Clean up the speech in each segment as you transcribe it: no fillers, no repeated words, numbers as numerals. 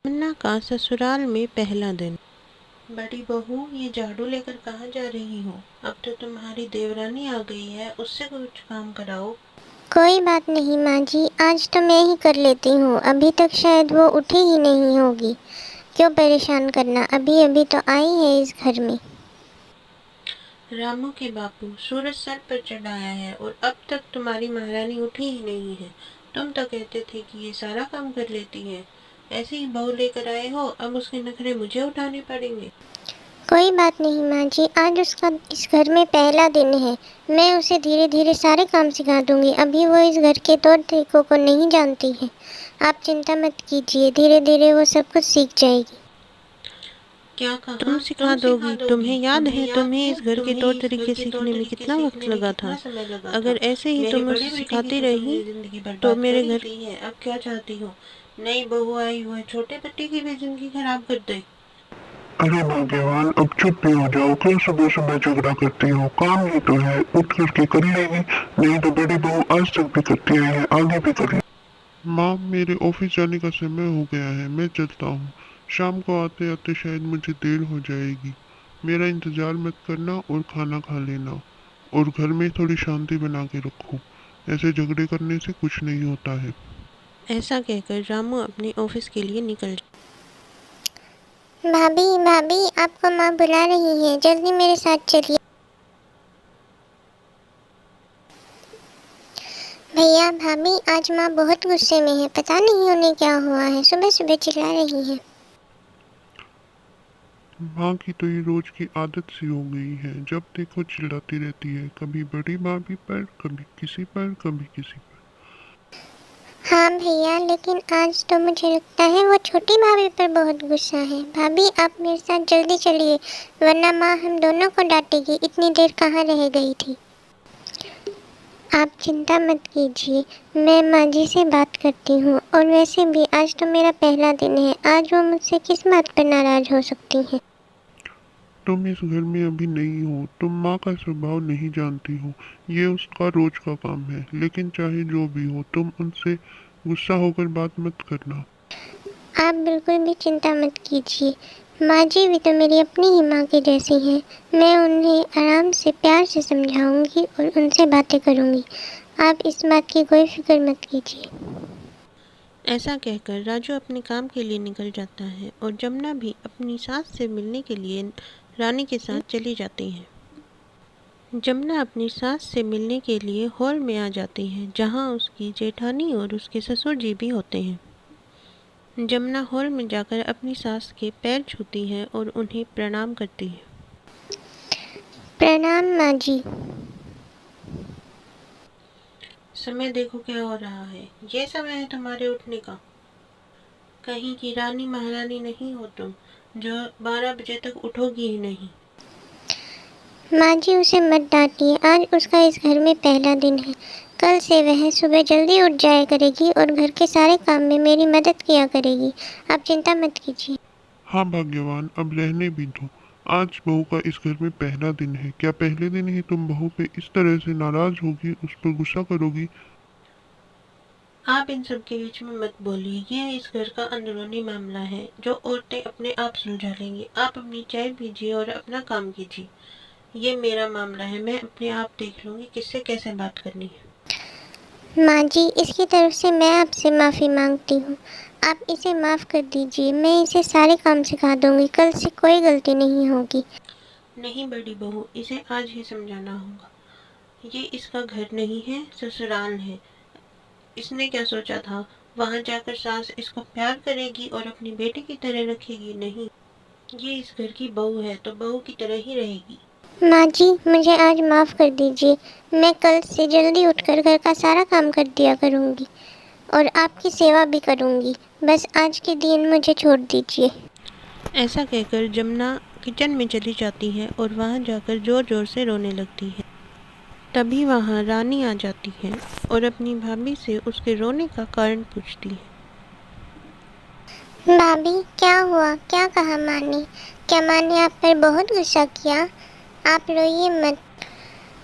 मुन्ना का ससुराल में पहला दिन। बड़ी बहू, ये झाड़ू लेकर कहाँ जा रही हो? अब तो तुम्हारी देवरानी आ गई है, उससे कुछ काम कराओ। कोई बात नहीं माँ जी, आज तो मैं ही कर लेती हूँ। अभी तक शायद वो उठी ही नहीं होगी। क्यों परेशान करना, अभी अभी तो आई है इस घर में। रामू के बापू, सूरज सर पर चढ़ाया है और अब तक तुम्हारी महारानी उठी ही नहीं है। तुम तो कहते थे कि ये सारा काम कर लेती है। ऐसी ही बहू लेकर आए हो, अब उसके नखरे मुझे उठाने पड़ेंगे। कोई बात नहीं माँ जी, आज उसका इस घर में पहला दिन है। मैं उसे धीरे धीरे सारे काम सिखा दूंगी। अभी वो इस घर के तौर तरीकों को नहीं जानती है। आप चिंता मत कीजिए, धीरे धीरे वो सब कुछ सीख जाएगी। क्या कहा? तुम सिखा दोगी? तुम्हें याद है तुम्हें इस घर के तौर तरीके सीखने में कितना वक्त लगा था? अगर ऐसे ही तुम उसे सिखाती रही तो मेरे घर है। अब क्या चाहती हो? नई बहू आई हुई छोटे बच्चे की भी जिंदगी खराब कर दे। अरे भाग्यवान, अब चुप भी हो जाओ। क्यों सुबह सुबह झगड़ा करती हो? काम ही तो है, उठ करके कर लेगी। नहीं तो बड़ी बहू आज तक भी करती आई है, आगे भी कर ले। माँ, मेरे ऑफिस जाने का समय हो गया है, मैं चलता हूँ। शाम को आते आते शायद मुझे देर हो जाएगी। मेरा इंतजार मत करना और खाना खा लेना। और घर में थोड़ी शांति बना के रखो। ऐसे झगड़े करने से कुछ नहीं होता है। ऐसा कहकर रामू अपने ऑफिस के लिए निकल। भाभी भाभी, आपको माँ बुला रही है, जल्दी मेरे साथ चलिए। भैया भाभी, आज माँ बहुत गुस्से में है। पता नहीं उन्हें क्या हुआ है, सुबह सुबह चिल्ला रही है। माँ की तो ये रोज की आदत सी हो गई है, जब देखो चिल्लाती रहती है। कभी बड़ी भाभी पर, कभी किसी पर, कभी किसी पर। हाँ भैया, लेकिन आज तो मुझे लगता है वो छोटी भाभी पर बहुत गुस्सा है। भाभी आप मेरे साथ जल्दी चलिए, वरना माँ हम दोनों को डांटेगी। इतनी देर कहाँ रह गई थी। आप चिंता मत कीजिए, मैं माँ जी से बात करती हूँ। और वैसे भी आज तो मेरा पहला दिन है, आज वो मुझसे किस बात पर नाराज हो सकती हैं। तुम इस घर में अभी नहीं हो, तुम माँ का स्वभाव नहीं जानती हो। ये उसका रोज का काम है। लेकिन चाहे जो भी हो, तुम उनसे गुस्सा होकर बात मत करना। आप बिल्कुल भी चिंता मत कीजिए। माँ जी भी तो मेरी अपनी ही माँ की जैसी हैं। मैं उन्हें आराम से प्यार से समझाऊंगी और उनसे बातें करूंगी। आप इस बात की कोई फिक्र मत कीजिए। ऐसा कहकर राजू अपने काम के लिए निकल जाता है और जमुना भी अपनी सास से मिलने के लिए रानी के साथ चली जाती है। जमुना अपनी सास से मिलने के लिए हॉल में आ जाती है, जहां उसकी जेठानी और उसके ससुर जी भी होते हैं। जमुना हॉल में जाकर अपनी सास के पैर छूती है और उन्हें प्रणाम करती है। प्रणाम माँ जी। समय देखो क्या हो रहा है। ये समय है तुम्हारे उठने का। कहीं की रानी महारानी नहीं हो तुम, जो 12 बजे तक उठोगी ही नहीं। माँ जी उसे मत डांटिए, आज उसका इस घर में पहला दिन है। कल से वह सुबह जल्दी उठ जाया करेगी और घर के सारे काम में मेरी मदद किया करेगी। आप चिंता मत कीजिए। हाँ भाग्यवान, अब रहने भी दो। आज बहू का इस घर में पहला दिन है। क्या पहले दिन ही तुम बहू पे इस तरह से नाराज होगी, उस पर गुस्सा करोगी? आप इन सब के बीच में मत बोलिए। ये इस घर का अंदरूनी मामला है, जो औरतें अपने आप सुलझा लेंगी। आप अपनी चाय पीजिए और अपना काम कीजिए। ये मेरा मामला है, मैं अपने आप देख लूंगी किससे कैसे बात करनी है। माँ जी, इसकी तरफ से मैं आपसे माफ़ी मांगती हूँ। आप इसे माफ़ कर दीजिए, मैं इसे सारे काम सिखा दूंगी। कल से कोई गलती नहीं होगी। नहीं बड़ी बहू, इसे आज ही समझाना होगा। ये इसका घर नहीं है, ससुराल है। इसने क्या सोचा था, वहां जाकर सास इसको प्यार करेगी और अपनी बेटी की तरह रखेगी? नहीं, ये इस घर की बहू है तो बहू की तरह ही रहेगी। माँ जी मुझे आज माफ़ कर दीजिए। मैं कल से जल्दी उठकर घर का सारा काम कर दिया करूँगी और आपकी सेवा भी करूँगी। बस आज के दिन मुझे छोड़ दीजिए। ऐसा कहकर जमुना किचन में चली जाती है और वहां जाकर जोर जोर से रोने लगती है। तभी वहां रानी आ जाती है और अपनी भाभी से उसके रोने का कारण पूछती है। भाभी क्या हुआ, क्या कहा माँ ने? क्या माँ ने आप पर बहुत गुस्सा किया? आप रोइए मत।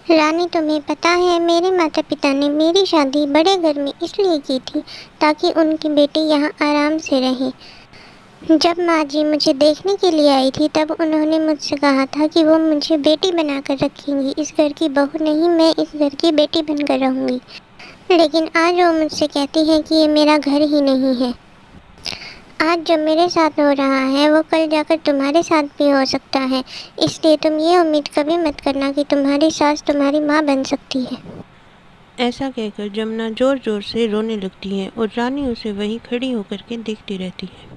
रानी तुम्हें पता है, मेरे माता पिता ने मेरी शादी बड़े घर में इसलिए की थी ताकि उनकी बेटी यहाँ आराम से रहे। जब माँ जी मुझे देखने के लिए आई थी तब उन्होंने मुझसे कहा था कि वो मुझे बेटी बनाकर रखेंगी। इस घर की बहू नहीं, मैं इस घर की बेटी बनकर रहूँगी। लेकिन आज वो मुझसे कहती हैं कि ये मेरा घर ही नहीं है। आज जो मेरे साथ हो रहा है वो कल जाकर तुम्हारे साथ भी हो सकता है। इसलिए तुम ये उम्मीद कभी मत करना कि तुम्हारी सास तुम्हारी माँ बन सकती है। ऐसा कहकर जमुना जोर जोर से रोने लगती है और रानी उसे वहीं खड़ी होकर के देखती रहती है।